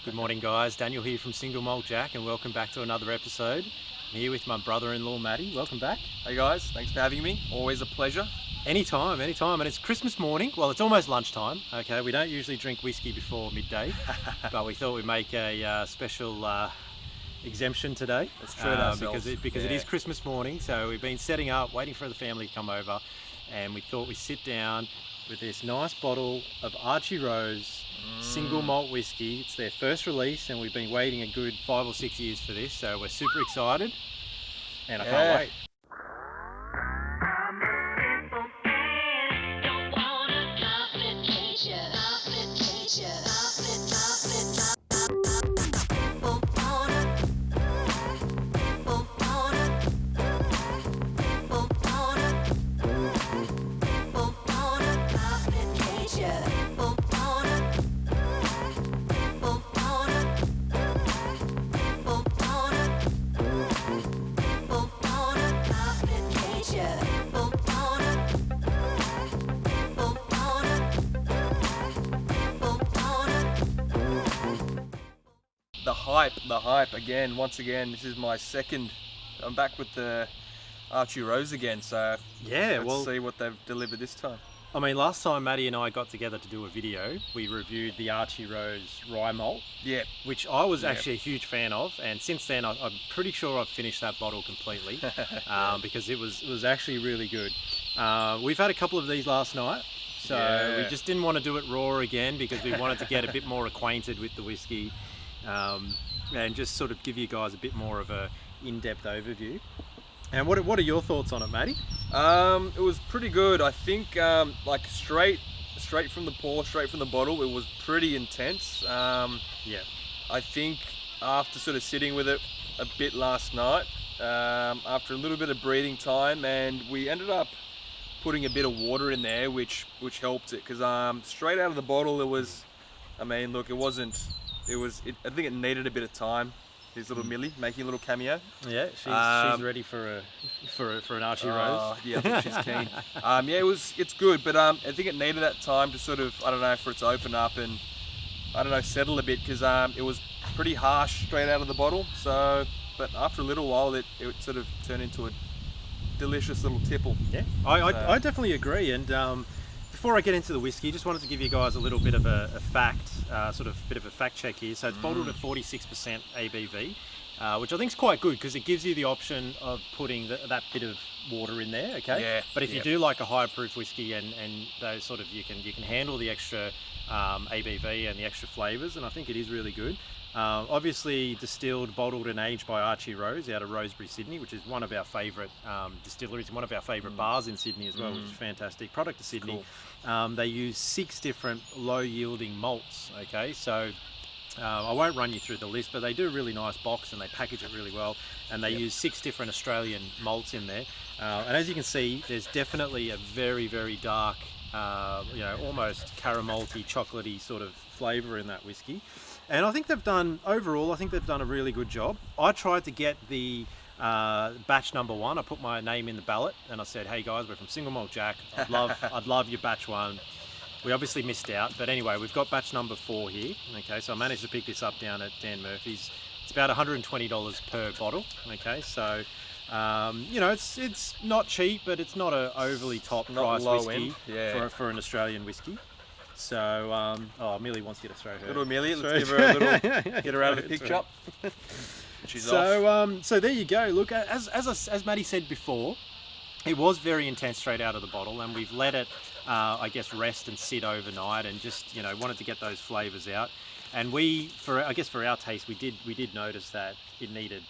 Good morning, guys. Daniel here from Single Malt Jack, and welcome back to another episode. I'm here with my brother-in-law, Matty. Welcome back. Hey guys, thanks for having me. Always a pleasure. Anytime. And it's Christmas morning. Well, it's almost lunchtime. Okay, we don't usually drink whiskey before midday, but we thought we'd make a special exemption today. Let's treat ourselves. because it is Christmas morning. So we've been setting up, waiting for the family to come over, and we thought we'd sit down with this nice bottle of Archie Rose single malt whiskey. It's their first release, and we've been waiting a good 5 or 6 years for this, so we're super excited, and I can't wait. The hype again. Once again, this is my second. I'm back with the Archie Rose again. So Yeah, let's see what they've delivered this time. I mean, last time Maddie and I got together to do a video, we reviewed the Archie Rose Rye Malt, Yeah, which I was actually a huge fan of, and since then I'm pretty sure I've finished that bottle completely because it was actually really good. We've had a couple of these last night, so we just didn't want to do it raw again because we wanted to get a bit more acquainted with the whiskey and just sort of give you guys a bit more of a in-depth overview. And what are your thoughts on it, Matty? it was pretty good. I think like straight from the pour, straight from the bottle, it was pretty intense. Yeah. I think after sort of sitting with it a bit last night, after a little bit of breathing time, and we ended up putting a bit of water in there, which helped it, because straight out of the bottle it was, I mean, look, I think it needed a bit of time. His little Millie making a little cameo. Yeah, she's ready for an Archie Rose. Yeah, I think she's keen. It's good, but I think it needed that time to sort of, I don't know, for it to open up and, I don't know, settle a bit, because it was pretty harsh straight out of the bottle. So, but after a little while, it sort of turned into a delicious little tipple. Yeah, I definitely agree. And before I get into the whiskey, just wanted to give you guys a little bit of a fact, sort of bit of a fact check here. So it's bottled at 46% ABV, which I think is quite good because it gives you the option of putting that bit of water in there. Okay. Yeah. But if you do like a higher proof whiskey and those sort of you can handle the extra ABV and the extra flavors, and I think it is really good. Obviously distilled, bottled and aged by Archie Rose out of Rosebery, Sydney, which is one of our favourite distilleries and one of our favourite bars in Sydney as well, which is fantastic. Product of Sydney. Cool. They use 6 different low yielding malts, okay? So I won't run you through the list, but they do a really nice box and they package it really well, and they use 6 different Australian malts in there. And as you can see, there's definitely a very, very dark, almost caramelty, chocolatey sort of flavour in that whiskey. And I think they've done a really good job. I tried to get the batch number 1. I put my name in the ballot and I said, hey guys, we're from Single Malt Jack. I'd love your batch 1. We obviously missed out, but anyway, we've got batch number 4 here. Okay, so I managed to pick this up down at Dan Murphy's. It's about $120 per bottle. Okay, so it's not cheap, but it's not an overly top price whiskey for an Australian whiskey. So, Millie wants you to throw her. Little Millie, let's give her a little, get her out of the picture. She's off. So there you go. Look, as Maddie said before, it was very intense straight out of the bottle, and we've let it, rest and sit overnight, and just wanted to get those flavors out. And for our taste, we did notice that it needed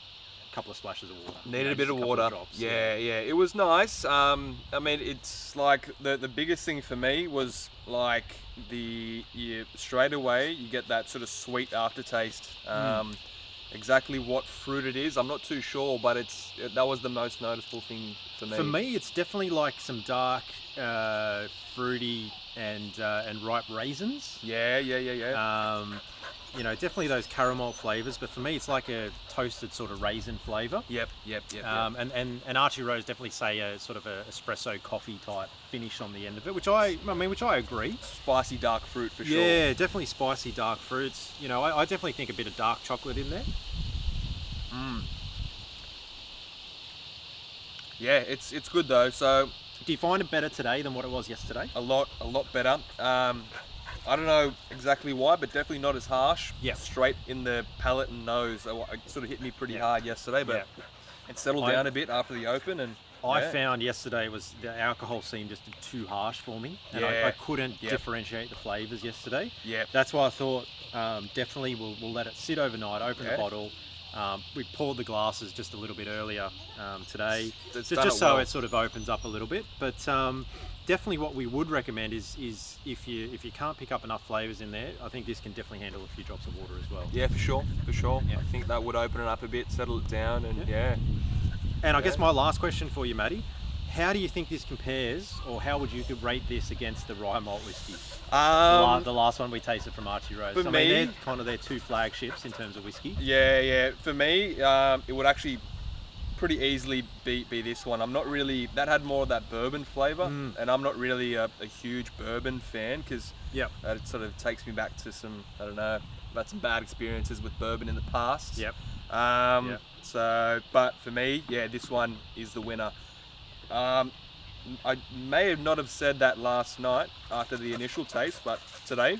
a couple of splashes of water. Needed a bit of water. Drops, yeah. It was nice. I mean, it's like the biggest thing for me was like straight away you get that sort of sweet aftertaste. Exactly what fruit it is, I'm not too sure, but that was the most noticeable thing for me. For me, it's definitely like some dark, fruity and ripe raisins. Yeah. you know, definitely those caramel flavors, but for me, it's like a toasted sort of raisin flavor. Yep. And Archie Rose definitely say a sort of a espresso coffee type finish on the end of it, which I agree. Spicy dark fruit for sure. Yeah, definitely spicy dark fruits. You know, I definitely think a bit of dark chocolate in there. Yeah, it's good though. So Do you find it better today than what it was yesterday? a lot better. I don't know exactly why, but definitely not as harsh. Yeah. Straight in the palate and nose. It sort of hit me pretty hard yesterday, but it settled down a bit after the open. And I found yesterday was the alcohol seemed just too harsh for me, and I couldn't differentiate the flavors yesterday. Yeah. That's why I thought definitely we'll let it sit overnight, open the bottle. We poured the glasses just a little bit earlier today, It's just done it so well. it sort of opens up a little bit. But definitely what we would recommend is if you can't pick up enough flavors in there, I think this can definitely handle a few drops of water as well. Yeah, for sure. Yeah. I think that would open it up a bit, settle it down, and And I guess my last question for you, Matty, how do you think this compares, or how would you rate this against the rye malt whiskey? The last one we tasted from Archie Rose. For me- they're kind of their two flagships in terms of whiskey. Yeah. For me, it would actually pretty easily be this one. I'm not really, that had more of that bourbon flavour, and I'm not really a huge bourbon fan, because Yep. it sort of takes me back to some, I don't know, I've had some bad experiences with bourbon in the past. Yep. So, but for me, this one is the winner. I may have not have said that last night after the initial taste, but today,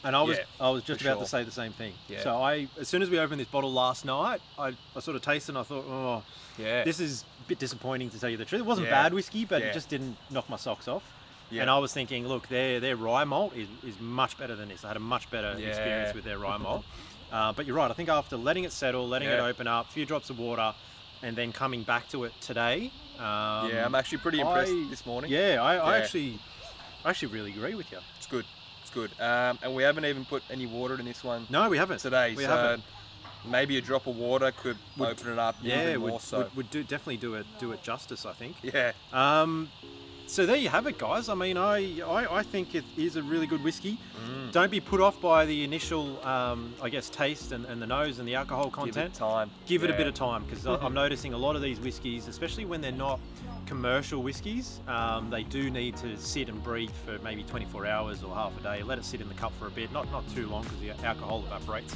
And I was just for about to sure. say the same thing. Yeah. So as soon as we opened this bottle last night, I sort of tasted and I thought, oh, yeah, this is a bit disappointing to tell you the truth. It wasn't Yeah. bad whiskey, but Yeah. it just didn't knock my socks off. Yeah. And I was thinking, look, their rye malt is much better than this. I had a much better Yeah. experience with their rye malt. But you're right. I think after letting it settle, letting it open up, a few drops of water, and then coming back to it today. I'm actually pretty impressed this morning. I actually really agree with you. It's good. And we haven't even put any water in this one No, we haven't. today. We so haven't. maybe a drop of water could open it up even more so. would definitely do it justice, I think. Yeah. So there you have it, guys. I mean, I think it is a really good whiskey. Don't be put off by the initial, I guess, taste and the nose and the alcohol content. Give it time. Give it a bit of time, because I'm noticing a lot of these whiskies, especially when they're not commercial whiskies, they do need to sit and breathe for maybe 24 hours or half a day. Let it sit in the cup for a bit, not too long, because the alcohol evaporates.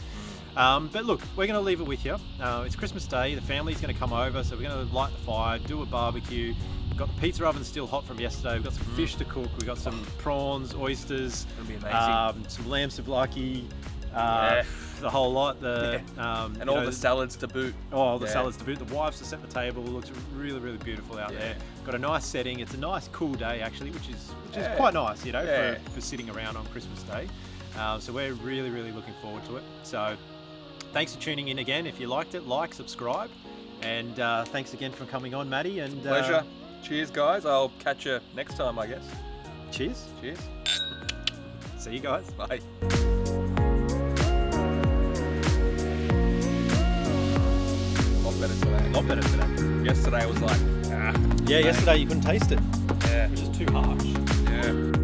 But look, we're going to leave it with you. It's Christmas Day. The family's going to come over, so we're going to light the fire, do a barbecue. We've got the pizza oven still hot from yesterday. We've got some fish to cook. We've got some prawns, oysters. It'll be amazing. Some lamb souvlaki. The whole lot. And all the salads to boot. the salads to boot. The wives to set the table. It looks really, really beautiful out there. Got a nice setting. It's a nice cool day actually, which is quite nice, you know, for sitting around on Christmas Day. So we're really, really looking forward to it. So thanks for tuning in again. If you liked it, like, subscribe, and thanks again for coming on, Matty. And Pleasure. Cheers, guys. I'll catch you next time, I guess. Cheers. Cheers. See you guys. Bye. A lot better today. Yesterday was like, Yeah, yesterday you couldn't taste it. yeah, Which is too harsh. yeah.